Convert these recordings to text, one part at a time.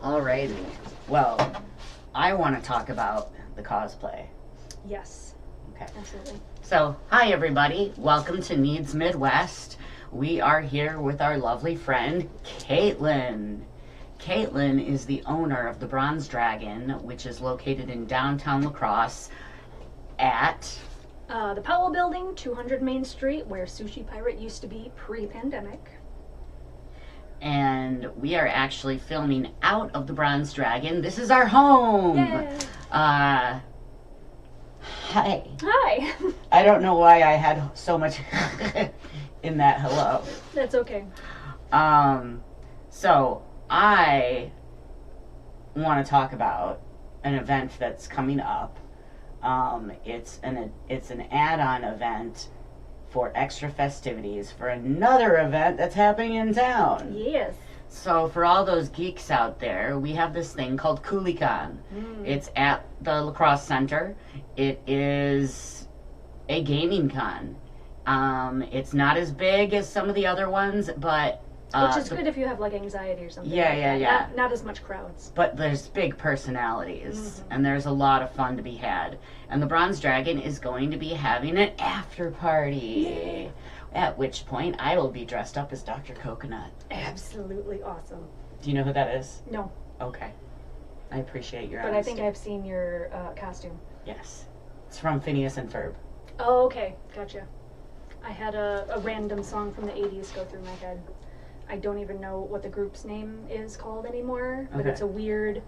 Alrighty. Well, I want to talk about the cosplay. Yes. Okay. Absolutely. So, hi everybody. Welcome to Needs Midwest. We are here with our lovely friend, Caitlynn. Caitlynn is the owner of the Bronze Dragon, which is located in downtown La Crosse at... The Powell Building, 200 Main Street, where Sushi Pirate used to be pre-pandemic. And we are actually filming out of the Bronze Dragon. This is our home! Yay! Hi. Hi! I don't know why I had so much in that hello. That's okay. So I want to talk about an event that's coming up. It's an add-on event for extra festivities for another event that's happening in town. Yes. So for all those geeks out there, we have this thing called CoolieCon. It's at the La Crosse Center. It is a gaming con. It's not as big as some of the other ones, but Which is good if you have like anxiety or something. Yeah, like yeah, that. yeah. Not as much crowds. But there's big personalities, and there's a lot of fun to be had. And the Bronze Dragon is going to be having an after party. Yay. At which point, I will be dressed up as Dr. Coconut. Absolutely awesome. Do you know who that is? No, Okay. I appreciate your but I honesty. think I've seen your costume. Yes. It's from Phineas and Ferb. Oh, okay. Gotcha. I had a random song from the 80s go through my head. I don't even know what the group's name is called anymore, but Okay. it's a weird...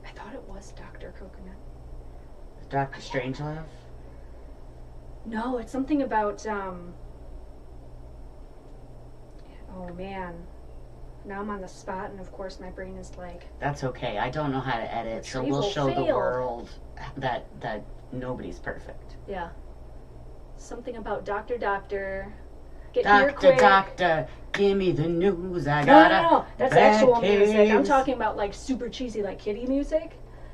I thought it was Dr. Coconut. Dr. Strangelove? No, it's something about, oh man. Now I'm on the spot, and of course my brain is like... That's okay. I don't know how to edit, so we'll Retrieval show the failed. world that nobody's perfect. Yeah. Something about Doctor. Get here Doctor, quick. doctor, give me the news. I No, got no, no. That's bad actual music. I'm case. talking about like super cheesy, like kiddie music.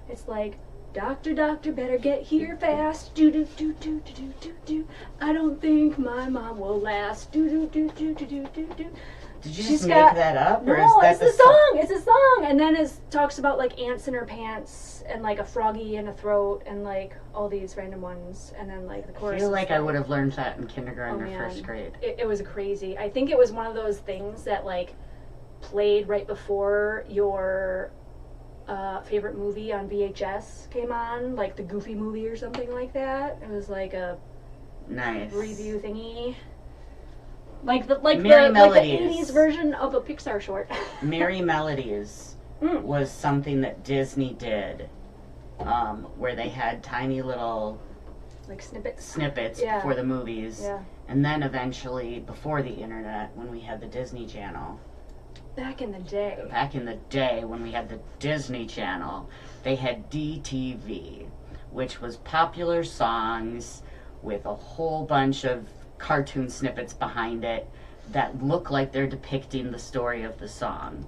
It's like, Doctor, better get here fast. Do do do do do do do do. I don't think my mom will last. Do do do do do do do do. Did you She's just make got- that up? Or No, is that it's a song. It's a song. And then it talks about like ants in her pants and like a froggy in a throat and like all these random ones. And then like the I chorus. feel is like I would have learned that in kindergarten Oh, or man. first grade. It was crazy. I think it was one of those things that like played right before your favorite movie on VHS came on, like the Goofy movie or something like that. It was like a Nice. review thingy. Like the Merry Melodies. 80s version of a Pixar short. Merry Melodies was something that Disney did, where they had tiny little Like snippets. snippets Yeah. before the movies. Yeah. And then eventually, before the internet, when we had the Disney Channel, Back in the day. back in the day when we had the Disney Channel, they had DTV, which was popular songs with a whole bunch of cartoon snippets behind it that look like they're depicting the story of the song.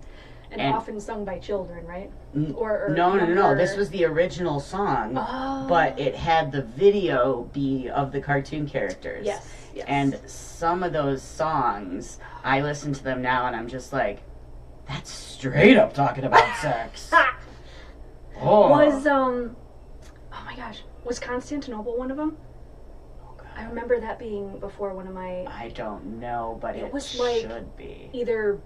And often sung by children, right? N- Or no. younger- This was the original song, Oh. but it had the video be of the cartoon characters. Yes. Yes. And some of those songs, I listen to them now and I'm just like, that's straight up talking about sex. Oh. Was oh my gosh, was Constantinople one of them? Oh, God. I remember that being before one of my I don't know, but it was like- should be. either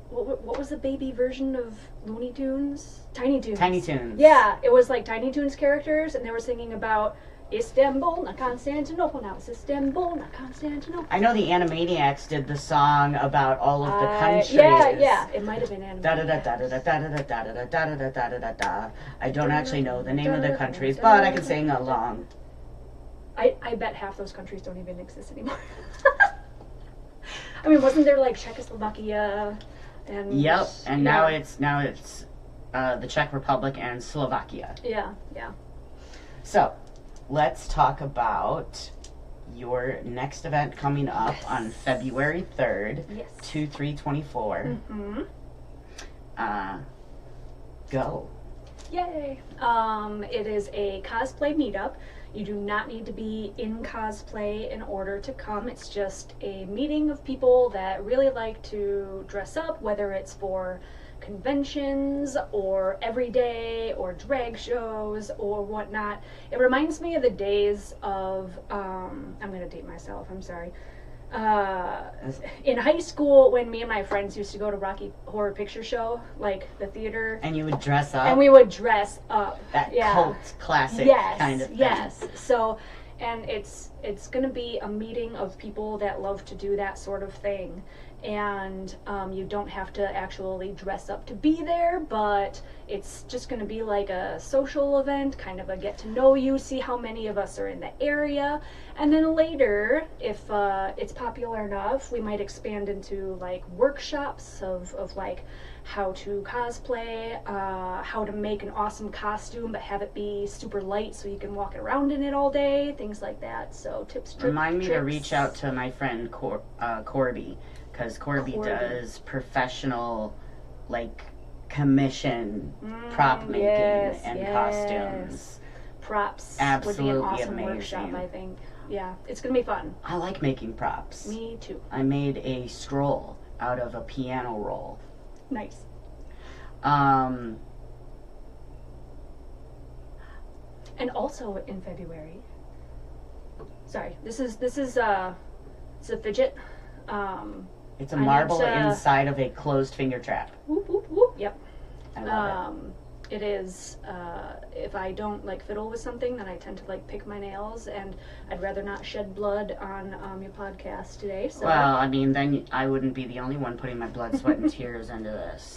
what was the baby version of Looney Tunes? Tiny Toons. Tiny Toons. Yeah, it was like Tiny Toons characters, and they were singing about Istanbul, not Constantinople. Now it's Istanbul, not Constantinople. I know the Animaniacs did the song about all of the countries. Yeah, it might have been animated. Da da da da da da da da da da da da da da da da. I don't actually know the name of the countries, but I can sing along. I bet half those countries don't even exist anymore. I mean, wasn't there like Czechoslovakia and Yep, and yeah. now it's the Czech Republic and Slovakia. Yeah. So, let's talk about your next event coming up on February 3rd, Yes. 2/3/24. Mm-hmm. Go. Yay! It is a cosplay meetup. You do not need to be in cosplay in order to come. It's just a meeting of people that really like to dress up, whether it's for conventions or everyday or drag shows or whatnot. It reminds me of the days of, I'm going to date myself, I'm sorry. In high school, when me and my friends used to go to Rocky Horror Picture Show, like the theater, And you would dress up. and we would dress up. That yeah. cult classic Yes, kind of thing. yes. So, and it's going to be a meeting of people that love to do that sort of thing, and you don't have to actually dress up to be there, but it's just going to be like a social event, kind of a get to know you, see how many of us are in the area, and then later, if it's popular enough, we might expand into like workshops of like how to cosplay, how to make an awesome costume but have it be super light so you can walk around in it all day, things like that. So tips, Remind me to tricks. reach out to my friend Corby, because Corby does professional, like, commission prop making yes, and yes. costumes. Props Absolutely would be an awesome amazing. workshop, I think. Yeah, it's gonna be fun. I like making props. Me too. I made a scroll out of a piano roll. Nice. Um, And also in February. Sorry, this is it's a fidget. it's a I need marble to- inside of a closed finger trap. Whoop whoop whoop. Yep. I love It is, if I don't like fiddle with something, then I tend to like pick my nails, and I'd rather not shed blood on your podcast today. it. So, Well, I mean, then I wouldn't be the only one putting my blood, sweat, and tears into this.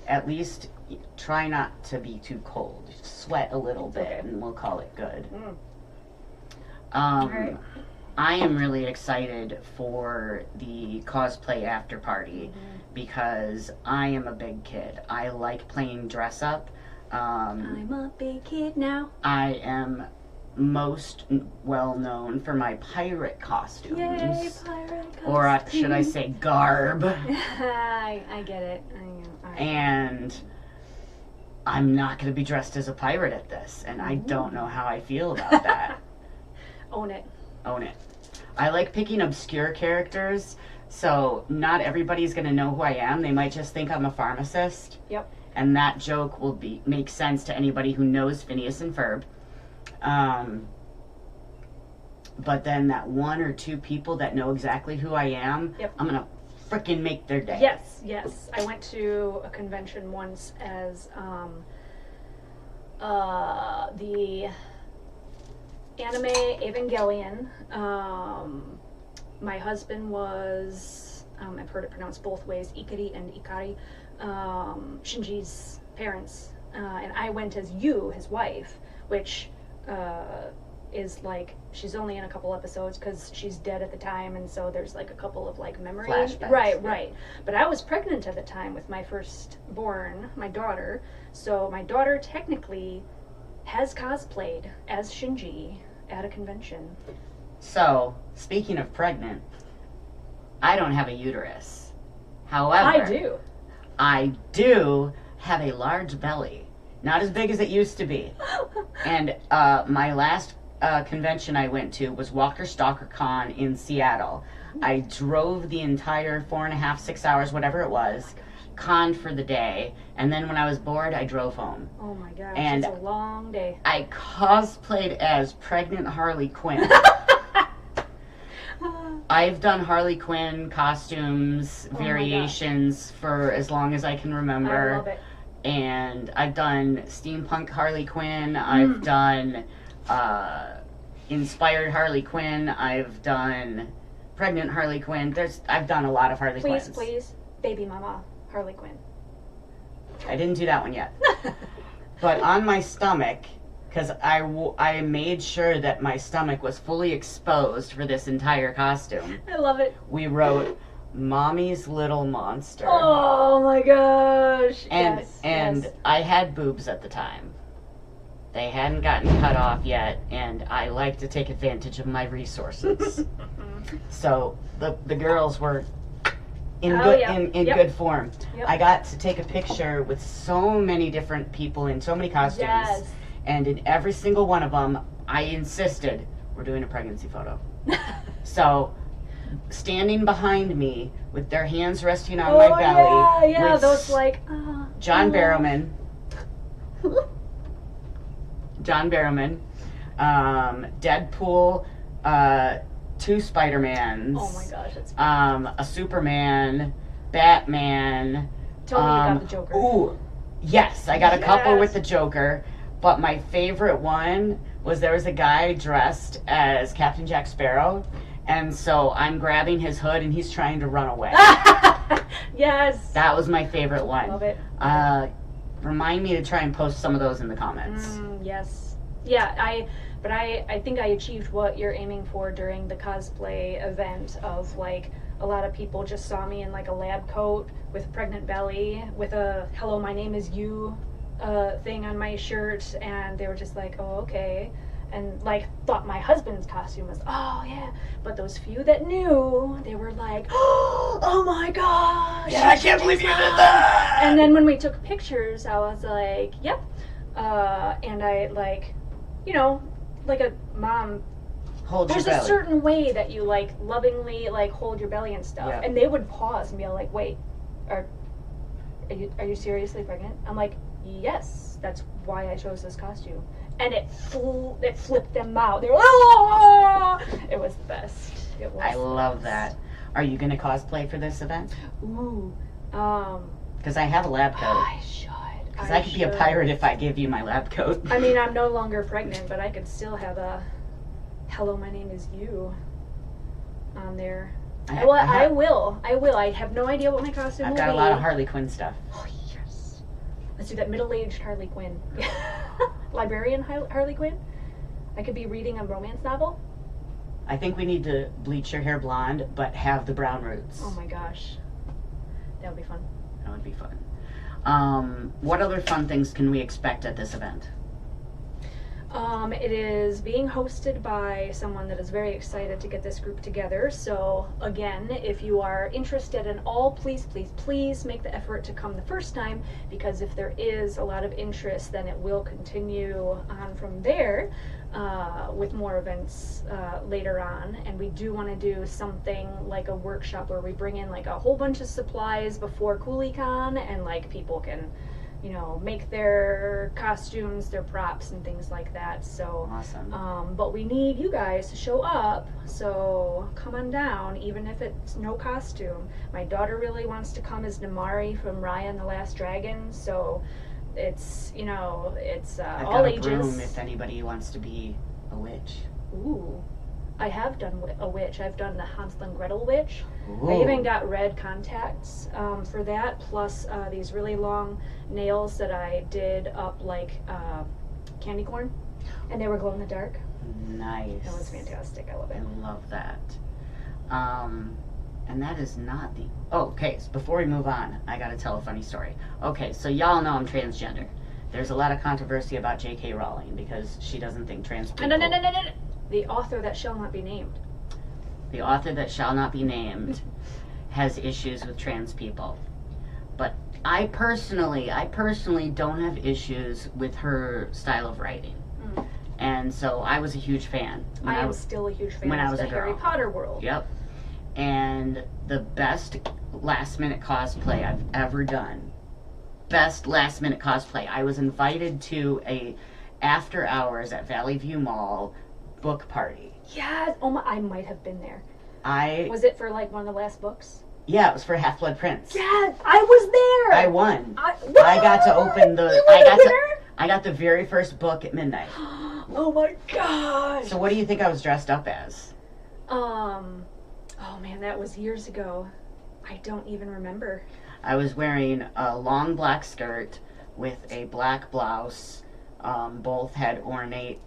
At least try not to be too cold. Sweat a little bit, Okay. and we'll call it good. Alright. I am really excited for the cosplay after party because I am a big kid. I like playing dress up. I'm a big kid now. I am most well known for my pirate costumes. Yay, pirate Or costume. should I say garb. I get it. And I'm not going to be dressed as a pirate at this, and I don't know how I feel about that. Own it. Own it. I like picking obscure characters, so not everybody's going to know who I am. They might just think I'm a pharmacist. Yep. And that joke will make sense to anybody who knows Phineas and Ferb. But then that one or two people that know exactly who I am, Yep. I'm going to frickin' make their day. Yes, yes. I went to a convention once as the anime Evangelion. My husband was, I've heard it pronounced both ways, Ikari and Ikari, Shinji's parents. And I went as Yu, his wife, which is like, she's only in a couple episodes because she's dead at the time, and so there's like a couple of like memory. Flashbacks, Right, yeah. right. But I was pregnant at the time with my firstborn, my daughter. So my daughter technically has cosplayed as Shinji at a convention. So, speaking of pregnant, I don't have a uterus. However, I do. I do have a large belly. Not as big as it used to be. And my last convention I went to was Walker Stalker Con in Seattle. I drove the entire 4.5, 6 hours, whatever it was, conned for the day, and then when I was bored, I drove home. Oh my gosh, And it's a long day. I cosplayed as pregnant Harley Quinn. I've done Harley Quinn costumes, Oh my variations for as long as I can remember. I love it. And I've done steampunk Harley Quinn. I've done inspired Harley Quinn. I've done pregnant Harley Quinn. I've done a lot of Harley Please, Quinns. please, baby mama Harley Quinn. I didn't do that one yet. But on my stomach, because I made sure that my stomach was fully exposed for this entire costume, I love it. we wrote Mommy's Little Monster. Oh my gosh. And yes. I had boobs at the time. They hadn't gotten cut off yet, and I like to take advantage of my resources. So the girls were in Oh, good yeah. in Yep. good form. Yep. I got to take a picture with so many different people in so many costumes, Yes. and in every single one of them, I insisted we're doing a pregnancy photo. So, standing behind me with their hands resting on my belly, Yeah, with those like John Barrowman, Deadpool, two Spider-Mans. Oh my gosh, that's a Superman, Batman. Tell me you got the Joker. Ooh, yes, I got a couple Yes. with the Joker, but my favorite one was there was a guy dressed as Captain Jack Sparrow, and so I'm grabbing his hood and he's trying to run away. Yes. That was my favorite one. Love it. Remind me to try and post some of those in the comments. Yes. Yeah, I think I achieved what you're aiming for during the cosplay event of like a lot of people just saw me in like a lab coat with a pregnant belly with a "Hello, my name is you" thing on my shirt, and they were just like, "Oh, okay," and like thought my husband's costume was, "Oh yeah," but those few that knew, they were like, "Oh my gosh! Yeah, I can't believe you did that!" And then when we took pictures, I was like, "Yep," and I like, you know, like a mom. Hold your There's a belly. certain way that you like lovingly like hold your belly and stuff, Yeah. and they would pause and be like, "Wait, are you seriously pregnant?" I'm like, "Yes, that's why I chose this costume," and it flipped them out. They were, "Oh!" It was the best. It was. I the love best. that. Are you gonna cosplay for this event? Ooh, Because I have a lab coat. I should. Because I could be a pirate if I give you my lab coat. I mean, I'm no longer pregnant, but I could still have a "Hello, my name is you" on there. I will. I have no idea what my costume I've will got be. a lot of Harley Quinn stuff. Oh, yes. Let's do that middle-aged Harley Quinn. Librarian Harley Quinn? I could be reading a romance novel. I think we need to bleach your hair blonde, but have the brown roots. Oh my gosh. That would be fun. That would be fun. What other fun things can we expect at this event? It is being hosted by someone that is very excited to get this group together. So again, if you are interested in all, please, please, please make the effort to come the first time, because if there is a lot of interest, then it will continue on from there with more events later on. And we do want to do something like a workshop where we bring in like a whole bunch of supplies before CoolieCon, and like people can, you know, make their costumes, their props, and things like that. So, Awesome. but we need you guys to show up. So come on down, even if it's no costume. My daughter really wants to come as Namari from Raya and the Last Dragon. So it's, you know, it's I've all got a ages. broom if anybody wants to be a witch. Ooh, I have done a witch. I've done the Hansel and Gretel witch. Ooh. I even got red contacts for that, plus these really long nails that I did up like candy corn, and they were glow in the dark. Nice. That was fantastic. I love it. I love that. And that is not the... Oh, okay, so before we move on, I gotta tell a funny story. Okay, so y'all know I'm transgender. There's a lot of controversy about J.K. Rowling because she doesn't think trans people... No. The author that shall not be named. The author that shall not be named has issues with trans people. But I personally don't have issues with her style of writing. Mm. And so I was a huge fan. I am still a huge fan when I of was the a Harry girl. Potter world. Yep. And the best last minute cosplay I've ever done. Best last minute cosplay. I was invited to a after hours at Valley View Mall book party. Yes. Oh my! I might have been there. I Was it for like one of the last books? Yeah, it was for Half-Blood Prince. Yes, I was there. I won. I got to open the You were the winner? I got the very first book at midnight. Oh my gosh. So what do you think I was dressed up as? Oh man, that was years ago. I don't even remember. I was wearing a long black skirt with a black blouse. Both had ornate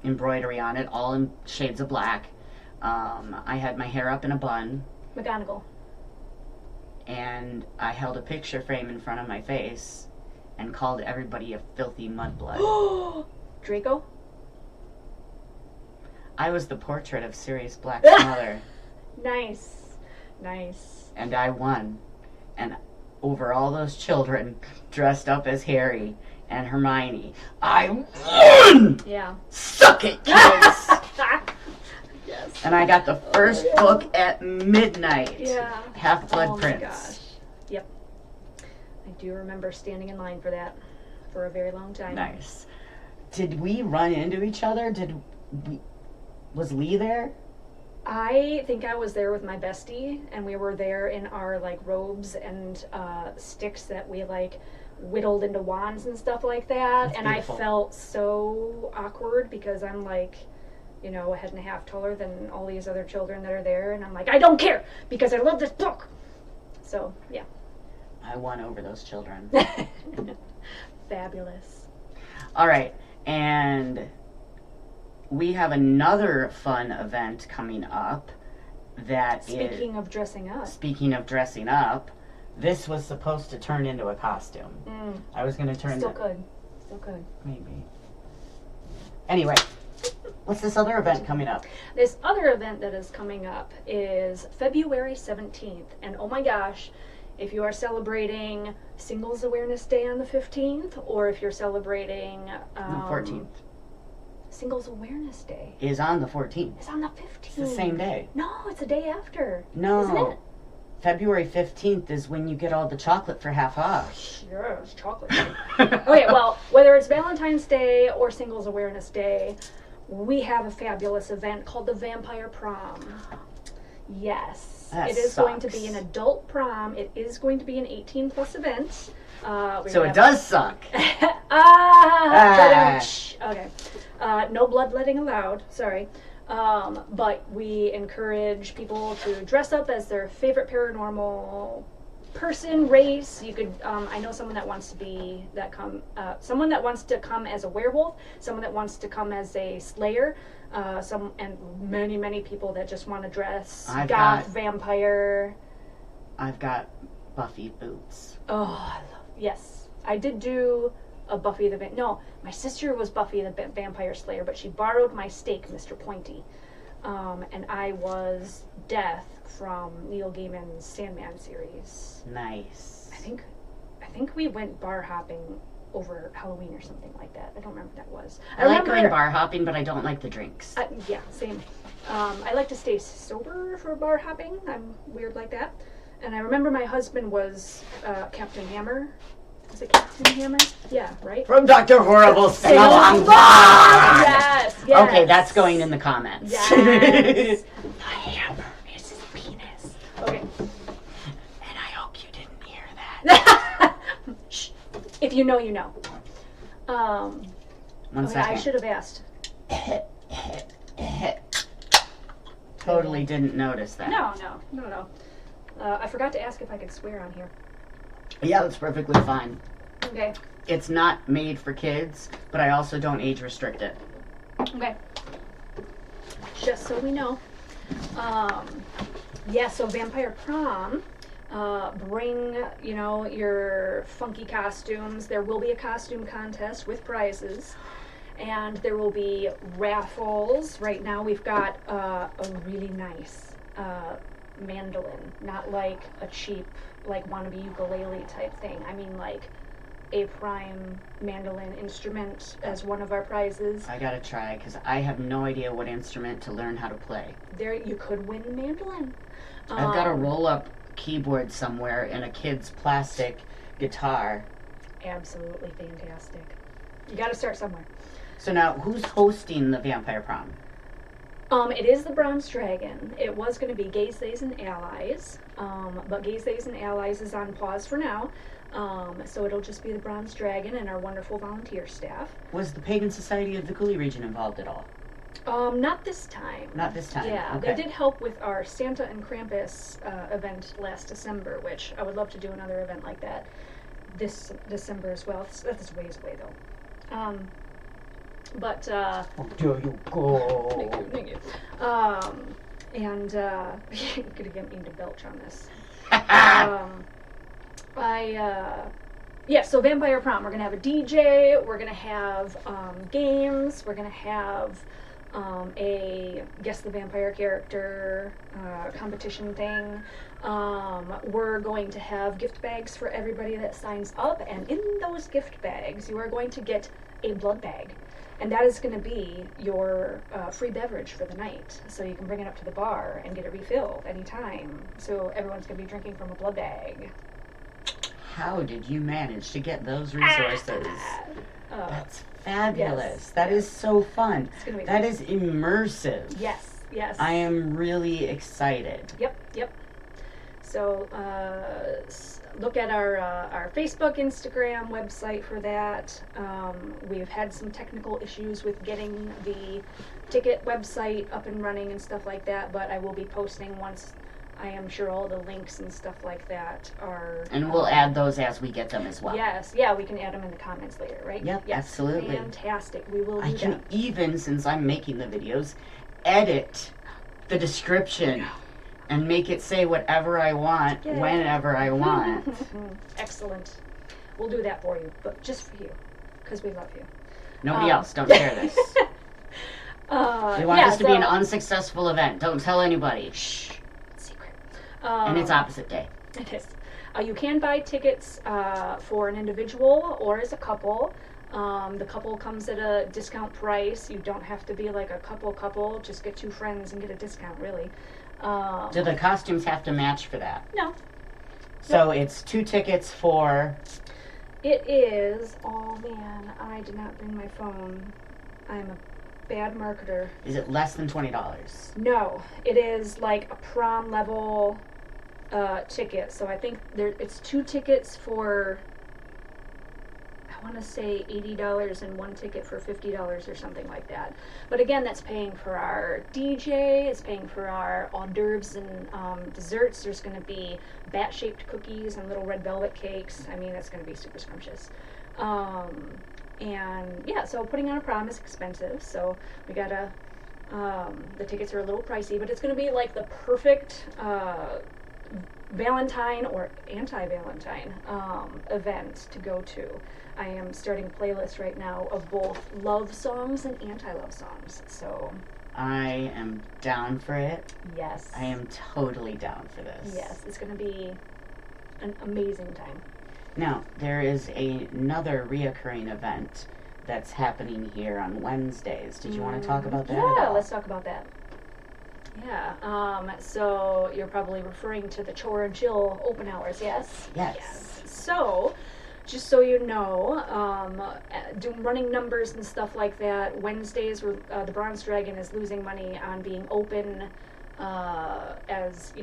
embroidery on it, all in shades of black. I had my hair up in a bun. McGonagall. And I held a picture frame in front of my face and called everybody a filthy mudblood. Draco? I was the portrait of Sirius Black's mother. Nice. Nice. And I won. And over all those children dressed up as Harry and Hermione, I won! Yeah. Suck it, kids! Yes. And I got the first book at midnight. Yeah. Half-Blood Prince. Oh my gosh. Yep. I do remember standing in line for that for a very long time. Nice. Did we run into each other? Was Lee there? I think I was there with my bestie, and we were there in our like robes and sticks that we like whittled into wands and stuff like that. That's and beautiful. I felt so awkward because I'm like, you know, a head and a half taller than all these other children that are there, and I'm like, I don't care because I love this book. So yeah. I won over those children. Fabulous. All right, and we have another fun event coming up that Speaking of dressing up. Speaking of dressing up, this was supposed to turn into a costume. I was going to turn Still could. Maybe. Anyway, what's this other event coming up? This other event that is coming up is February 17th. And oh my gosh, if you are celebrating Singles Awareness Day on the 15th, or if you're celebrating... The 14th. Singles Awareness Day. Is on the 14th. It's on the 15th. It's the same day. No, it's the day after. No. Isn't it? February 15th is when you get all the chocolate for half off. Sure, it's chocolate. Okay, well, whether it's Valentine's Day or Singles Awareness Day, we have a fabulous event called the Vampire Prom. Yes. That It is going to sucks. be an adult prom. It is going to be an 18-plus event. So it does suck. Okay. No bloodletting allowed. Sorry. But we encourage people to dress up as their favorite paranormal person, race. You could, I know someone that wants to be someone that wants to come as a werewolf, someone that wants to come as a slayer, and many people that just want to dress vampire. I've got Buffy boots. Oh, yes. I did do a Buffy the No, my sister was Buffy the Vampire Slayer, but she borrowed my stake, Mr. Pointy. And I was Death from Neil Gaiman's Sandman series. Nice. I think we went bar hopping over Halloween or something like that. I don't remember what that was. I like going bar hopping, but I don't like the drinks. Yeah, same. I like to stay sober for bar hopping. I'm weird like that. And I remember my husband was Captain Hammer. Was it Captain Hammer? Yeah, right? From Dr. Horrible Sing-Along Bar! Yes. Okay, that's going in the comments. Yes. The hammer is his penis. Okay. And I hope you didn't hear that. Shh. If you know, you know. One second. I should have asked. Totally didn't notice that. No. I forgot to ask if I could swear on here. Yeah, that's perfectly fine. Okay. It's not made for kids, but I also don't age restrict it. Okay. Just so we know. So Vampire Prom. Bring, your funky costumes. There will be a costume contest with prizes. And there will be raffles. Right now we've got a really nice mandolin. Not like a cheap, wannabe ukulele type thing. I mean a prime mandolin instrument as one of our prizes. I gotta try, because I have no idea what instrument to learn how to play. There, you could win a mandolin. I've got a roll-up keyboard somewhere and a kid's plastic guitar. Absolutely fantastic. You gotta start somewhere. So now, who's hosting the Vampire Prom? It is the Bronze Dragon. It was going to be Gays, Theys, and Allies, but Gays, Theys, and Allies is on pause for now. So it'll just be the Bronze Dragon and our wonderful volunteer staff. Was the Pagan Society of the Cooley region involved at all? Not this time. Not this time. Yeah, okay. They did help with our Santa and Krampus event last December, which I would love to do another event like that this December as well. That's ways away though. But there you go. Thank you. And you're gonna get me to belch on this. So Vampire Prom. We're gonna have a DJ. We're gonna have games. We're gonna have a Guess the Vampire character competition thing. We're going to have gift bags for everybody that signs up, and in those gift bags, you are going to get a blood bag. And that is going to be your free beverage for the night. So you can bring it up to the bar and get it refilled anytime. So everyone's going to be drinking from a blood bag. How did you manage to get those resources? That's fabulous. Yes. That is so fun. It's gonna be That fun. is immersive. Yes. I am really excited. Yep. So look at our Facebook, Instagram, website for that. We've had some technical issues with getting the ticket website up and running and stuff like that, but I will be posting once I am sure all the links and stuff like that are... And we'll add those as we get them as well. Yes, yeah, we can add them in the comments later, right? Yep, yes, absolutely. Fantastic. We will do I can that. even, since I'm making the videos, edit the description and make it say whatever I want, Yay. whenever I want. Excellent. We'll do that for you, but just for you, because we love you. Nobody else, don't share this. We want this to be an unsuccessful event. Don't tell anybody. Shh. Secret. And it's opposite day. It is. You can buy tickets for an individual or as a couple. The couple comes at a discount price. You don't have to be like a couple. Just get 2 friends and get a discount, really. Do the costumes have to match for that? No. So it's 2 tickets for... It is... Oh, man. I did not bring my phone. I'm a bad marketer. Is it less than $20? No. It is like a prom level ticket. So I think it's 2 tickets for... I want to say $80 and 1 ticket for $50 or something like that. But again, that's paying for our DJ, it's paying for our hors d'oeuvres and desserts. There's going to be bat-shaped cookies and little red velvet cakes. I mean, that's going to be super scrumptious. And yeah, so putting on a prom is expensive, so we gotta, the tickets are a little pricey, but it's going to be like the perfect Valentine or anti-Valentine event to go to. I am starting a playlist right now of both love songs and anti-love songs, so... I am down for it. Yes. I am totally down for this. Yes, it's going to be an amazing time. Now, there is another reoccurring event that's happening here on Wednesdays. Did you want to talk about that at Yeah, all? let's talk about that. Yeah, so you're probably referring to the Chore and Chill open hours, yes? Yes. So, just so you know, doing running numbers and stuff like that, Wednesdays, the Bronze Dragon is losing money on being open as,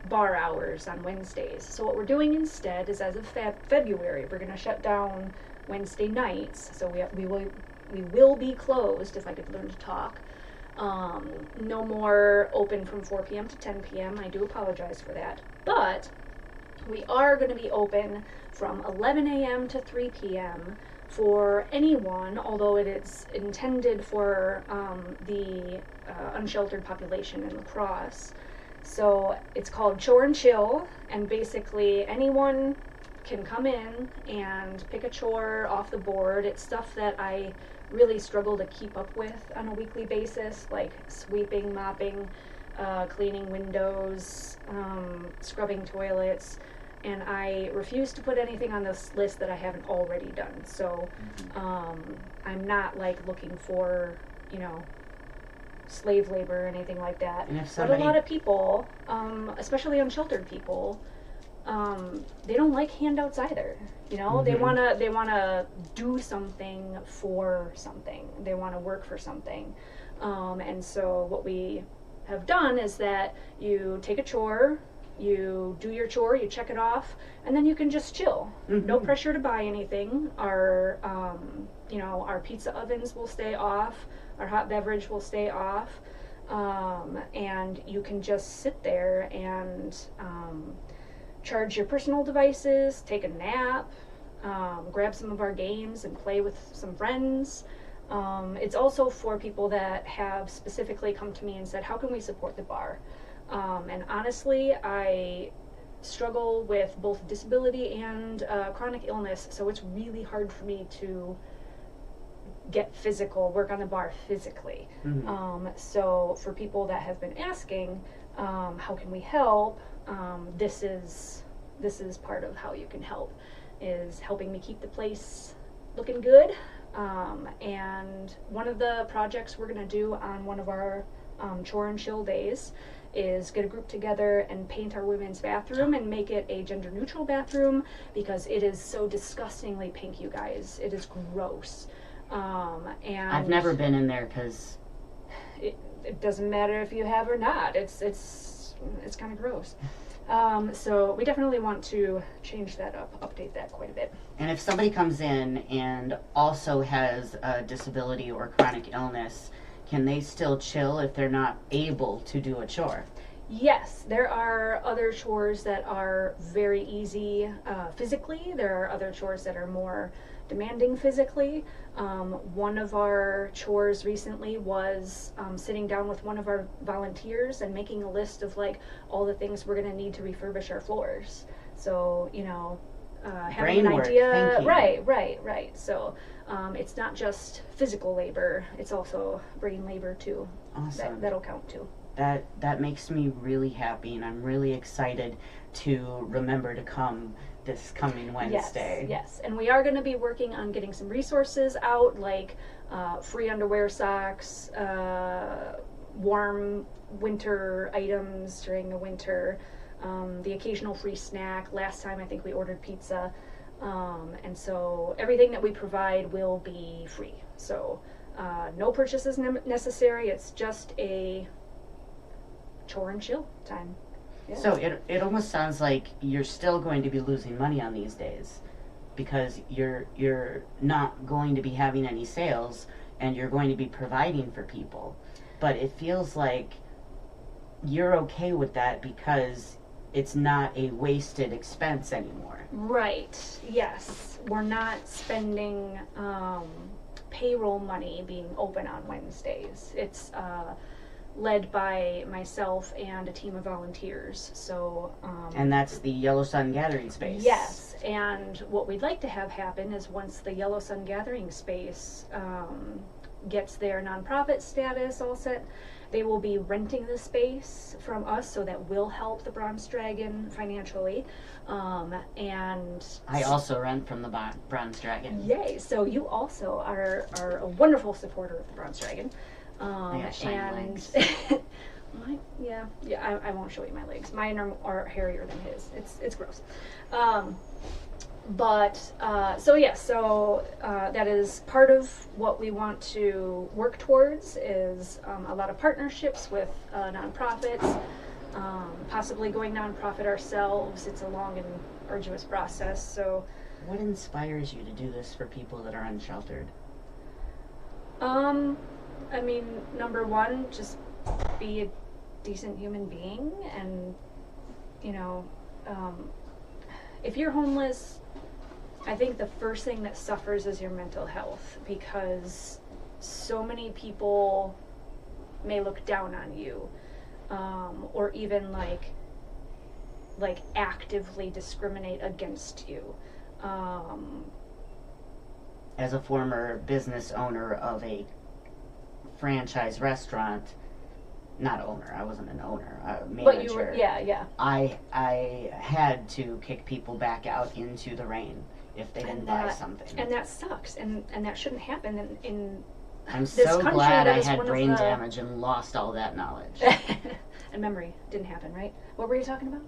bar hours on Wednesdays. So what we're doing instead is, as of February, we're going to shut down Wednesday nights. So we will be closed, if I could learn to talk. No more open from 4 p.m. to 10 p.m. I do apologize for that. But we are going to be open from 11 a.m. to 3 p.m. for anyone, although it is intended for the unsheltered population in La Crosse. So it's called Chore and Chill, and basically anyone can come in and pick a chore off the board. It's stuff that I really struggle to keep up with on a weekly basis, like sweeping, mopping, cleaning windows, scrubbing toilets, and I refuse to put anything on this list that I haven't already done. So I'm not like looking for, slave labor or anything like that. And if But a lot of people, especially unsheltered people, they don't like handouts either. They wanna do something for something. They wanna work for something. And so what we have done is that you take a chore, you do your chore, you check it off, and then you can just chill. No pressure to buy anything. Our pizza ovens will stay off. Our hot beverage will stay off. And you can just sit there and charge your personal devices, take a nap, grab some of our games and play with some friends. It's also for people that have specifically come to me and said, how can we support the bar? And honestly, I struggle with both disability and chronic illness, so it's really hard for me to get physical, work on the bar physically. So for people that have been asking, how can we help? This is part of how you can help, is helping me keep the place looking good. And one of the projects we're going to do on one of our chore and chill days is get a group together and paint our women's bathroom and make it a gender neutral bathroom, because it is so disgustingly pink, you guys. It is gross. And I've never been in there because it doesn't matter if you have or not. It's kind of gross. So we definitely want to change that up, update that quite a bit. And if somebody comes in and also has a disability or chronic illness, can they still chill if they're not able to do a chore? Yes, there are other chores that are very easy physically. There are other chores that are more demanding physically. One of our chores recently was sitting down with one of our volunteers and making a list of like all the things we're going to need to refurbish our floors. So, you know, having Brain an work, idea. thinking. Right. So it's not just physical labor, it's also brain labor too. Awesome. That'll count too. That makes me really happy, and I'm really excited to remember to come this coming Wednesday. Yes. And we are going to be working on getting some resources out, like free underwear, socks, warm winter items during the winter, the occasional free snack. Last time I think we ordered pizza. And so everything that we provide will be free. So no purchases necessary. It's just a chore and chill time. Yeah. So it almost sounds like you're still going to be losing money on these days, because you're not going to be having any sales and you're going to be providing for people. But it feels like you're okay with that because it's not a wasted expense anymore. Right. Yes. We're not spending payroll money being open on Wednesdays. It's led by myself and a team of volunteers. So And that's the Yellow Sun Gathering Space. yes, and what we'd like to have happen is once the Yellow Sun Gathering Space gets their nonprofit status all set, they will be renting the space from us, so that will help the Bronze Dragon financially. And I also rent from the Bronze Dragon. yay! So you also are a wonderful supporter of the Bronze Dragon. I got shiny legs. I won't show you my legs. Mine are hairier than his. It's gross. So that is part of what we want to work towards, is a lot of partnerships with nonprofits, possibly going nonprofit ourselves. It's a long and arduous process. So What inspires you to do this for people that are unsheltered? I mean, number one, just be a decent human being, and, you know, if you're homeless, I think the first thing that suffers is your mental health, because so many people may look down on you, or even like actively discriminate against you. As a former business owner of a franchise restaurant, not owner, I wasn't an owner, manager. But you were, yeah. I had to kick people back out into the rain if they didn't buy something. And that sucks, and that shouldn't happen in I'm this so country. glad That I is had one of brain the- damage and lost all that knowledge. And memory didn't happen, right? What were you talking about?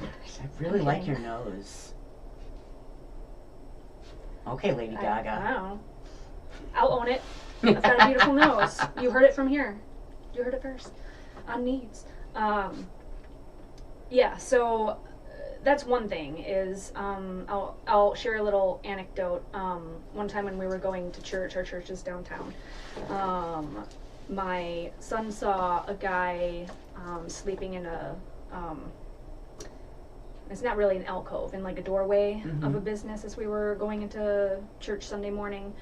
I really I'm like kidding. your nose. Okay, Lady I Gaga. don't know. I'll own it. I've got a beautiful nose. You heard it from here. You heard it first. On needs. Yeah, so that's one thing is, I'll share a little anecdote. One time when we were going to church, our church is downtown, my son saw a guy sleeping in a, it's not really an alcove, in like a doorway of a business as we were going into church Sunday morning.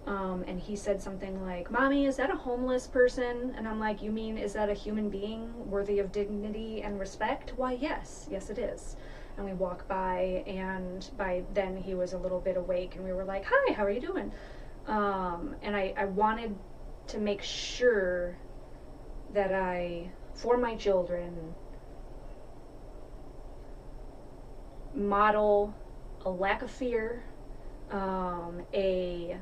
And he said something like, "Mommy, is that a homeless person?" And I'm like, "You mean, is that a human being worthy of dignity and respect?" "Why, yes it is." And we walk by, and by then he was a little bit awake, and we were like, "Hi, how are you doing?" And I wanted to make sure that for my children, model a lack of fear, a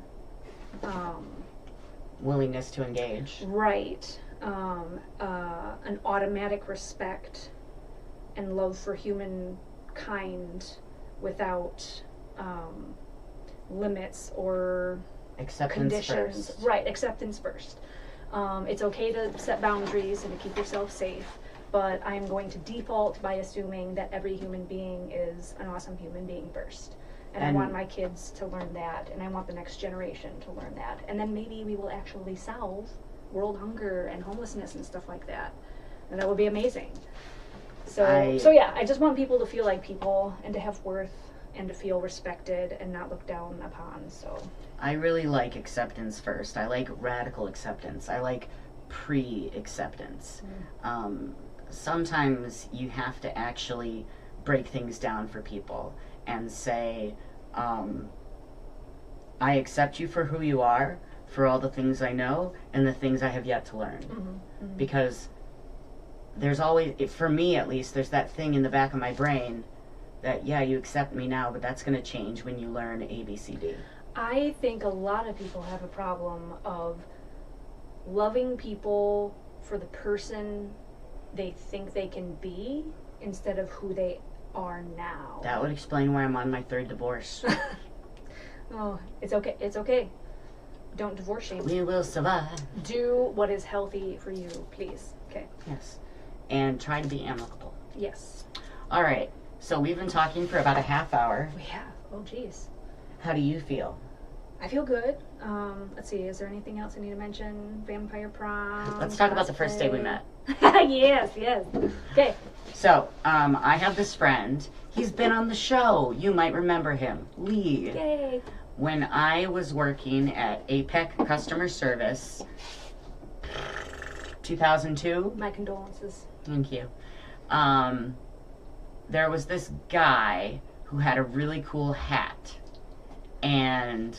willingness to engage. Right. An automatic respect and love for humankind without limits or Acceptance conditions. first. Right, acceptance first. It's okay to set boundaries and to keep yourself safe, but I'm going to default by assuming that every human being is an awesome human being first. And I want my kids to learn that, and I want the next generation to learn that. And then maybe we will actually solve world hunger and homelessness and stuff like that. And that would be amazing. So yeah, I just want people to feel like people and to have worth and to feel respected and not looked down upon. So I really like acceptance first. I like radical acceptance. I like pre-acceptance. Sometimes you have to actually break things down for people and say, I accept you for who you are, for all the things I know and the things I have yet to learn. Because there's always, for me at least, there's that thing in the back of my brain that, yeah, you accept me now, but that's going to change when you learn ABCD. I think a lot of people have a problem of loving people for the person they think they can be instead of who they are now. That would explain why I'm on my third divorce. Oh, it's okay. It's okay. Don't divorce shame. We will survive. Do what is healthy for you, please. Okay. Yes. And try to be amicable. Yes. All right. So we've been talking for about a half hour. We have. Oh, geez. How do you feel? I feel good. Let's see. Is there anything else I need to mention? Vampire prom. Let's talk about the first day we met. Yes. Okay. So, I have this friend. He's been on the show. You might remember him. Lee. Yay. When I was working at APEC Customer Service, 2002. My condolences. Thank you. There was this guy who had a really cool hat. And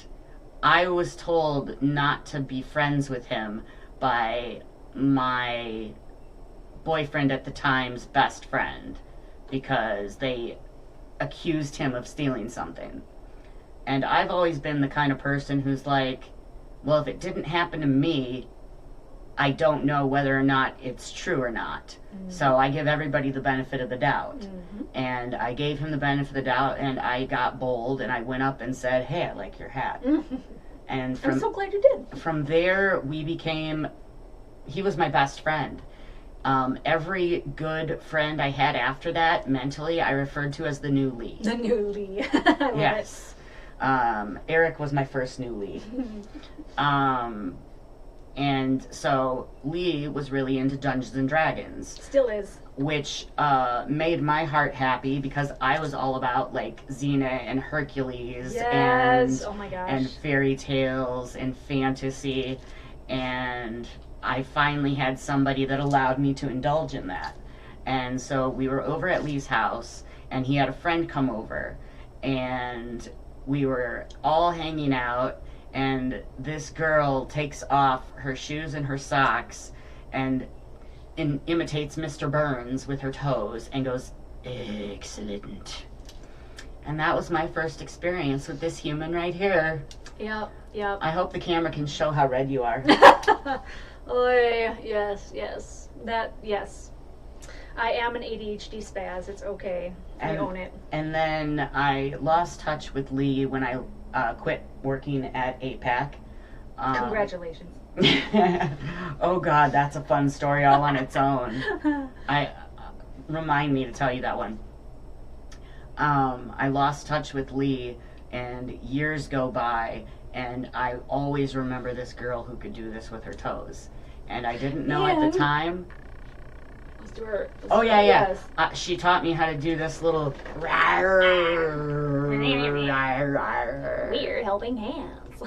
I was told not to be friends with him by my boyfriend at the time's best friend because they accused him of stealing something. And I've always been the kind of person who's like, well, if it didn't happen to me, I don't know whether or not it's true or not. So I give everybody the benefit of the doubt. And I gave him the benefit of the doubt, and I got bold, and I went up and said, hey, I like your hat. And I'm so glad you did. From there, he was my best friend. Every good friend I had after that, mentally, I referred to as the new Lee. The new Lee. I love yes. Eric was my first new Lee. And so Lee was really into Dungeons and Dragons. Still is. Which made my heart happy because I was all about like Xena and Hercules Yes. Oh my gosh. and fairy tales and fantasy, and I finally had somebody that allowed me to indulge in that. And so we were over at Lee's house, and he had a friend come over, and we were all hanging out, and this girl takes off her shoes and her socks and imitates Mr. Burns with her toes and goes, excellent. And that was my first experience with this human right here. Yep. I hope the camera can show how red you are. Oh, yes. Yes. I am an ADHD spaz. It's okay. I own it. And then I lost touch with Lee when I quit working at APAC. Congratulations. Oh God, that's a fun story all on its own. Remind me to tell you that one. I lost touch with Lee, and years go by, and I always remember this girl who could do this with her toes. And I didn't know at the time. Let's do her. Yeah. She taught me how to do this little weird helping hands.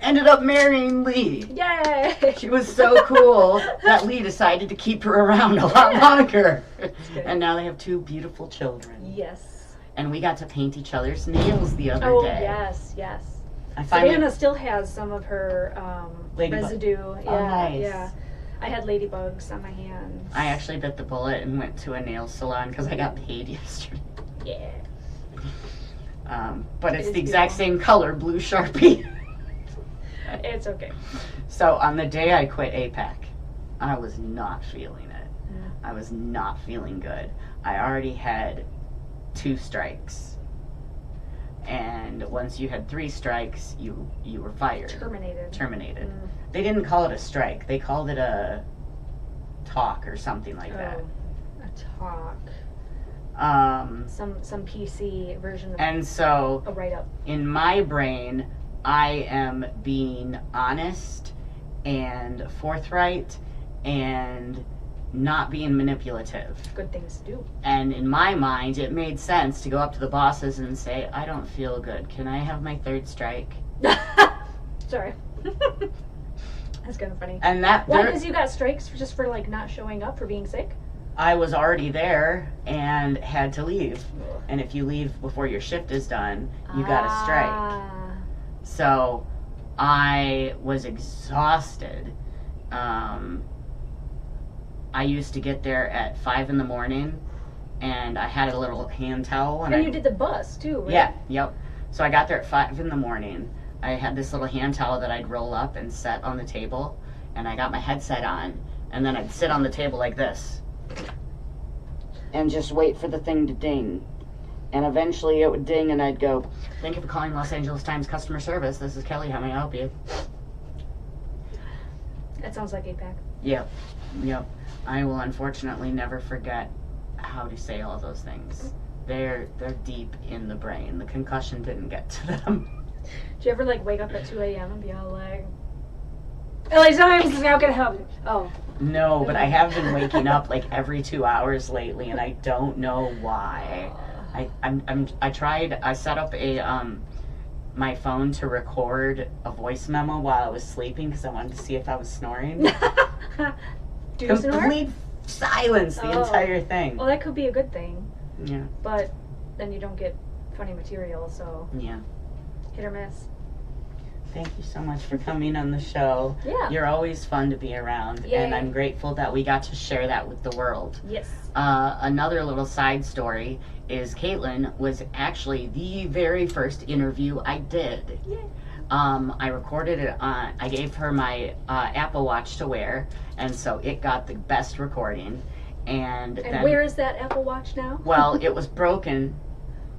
ended up marrying Lee. Yay! She was so cool that Lee decided to keep her around a lot longer. And now they have 2 beautiful children. Yes. And we got to paint each other's nails the other Oh, day. yes, yes. I finally, Savannah still has some of her residue. Yeah, nice. yeah. I had ladybugs on my hands. I actually bit the bullet and went to a nail salon because I got paid yesterday. Yeah. But it's the exact same color, blue Sharpie. It's okay. So on the day I quit APAC, I was not feeling it. Mm. I was not feeling good. I already had 2 strikes. And once you had 3 strikes, you were fired. Terminated. Terminated. They didn't call it a strike. They called it a talk or something like that. A talk. Some PC version of And so a write-up. in my brain, I am being honest and forthright and not being manipulative. Good things to do. And in my mind, it made sense to go up to the bosses and say, I don't feel good. Can I have my 3rd strike? Sorry. That's kind of funny. And that Why? Because you got strikes just for like not showing up, for being sick? I was already there and had to leave. And if you leave before your shift is done, you got a strike. So I was exhausted. I used to get there at 5 in the morning, and I had a little hand towel. And you did the bus too, right? Yeah, yep. So I got there at 5 in the morning. I had this little hand towel that I'd roll up and set on the table, and I got my headset on, and then I'd sit on the table like this and just wait for the thing to ding. And eventually it would ding, and I'd go, thank you for calling Los Angeles Times customer service. This is Kelly. How may I help you? That sounds like APAC. Yep. I will unfortunately never forget how to say all those things. They're deep in the brain. The concussion didn't get to them. Do you ever like wake up at 2 a.m. and be all like, LA Times, how can I help you? Oh. No, but I have been waking up like every 2 hours lately, and I don't know why. I set up my phone to record a voice memo while I was sleeping because I wanted to see if I was snoring. Do you snore? Complete silence the entire thing. Well, that could be a good thing. Yeah. But then you don't get funny material, so Yeah. hit or miss. Thank you so much for coming on the show. Yeah. You're always fun to be around, Yay. and I'm grateful that we got to share that with the world. Yes. Another little side story is Caitlynn was actually the very first interview I did. Yeah. I recorded it on, I gave her my Apple Watch to wear, and so it got the best recording. And then, where is that Apple Watch now? well, it was broken,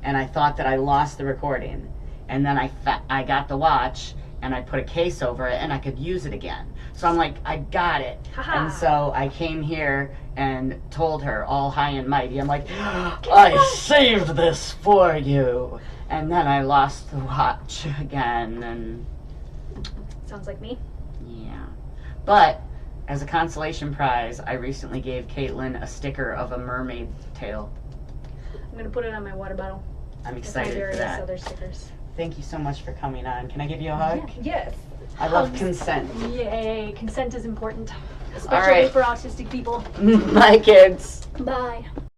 and I thought that I lost the recording. And then I got the watch, and I put a case over it, and I could use it again. So I'm like, I got it. Ha-ha. And so I came here and told her all high and mighty, I'm like, I saved this for you. And then I lost the watch again, and Sounds like me. yeah. But as a consolation prize, I recently gave Caitlynn a sticker of a mermaid tail. I'm gonna put it on my water bottle. I'm With my excited for various that. other stickers. Thank you so much for coming on. Can I give you a hug? Yes. I love consent. Yay. Consent is important. All Especially right. for autistic people. Bye, kids. Bye.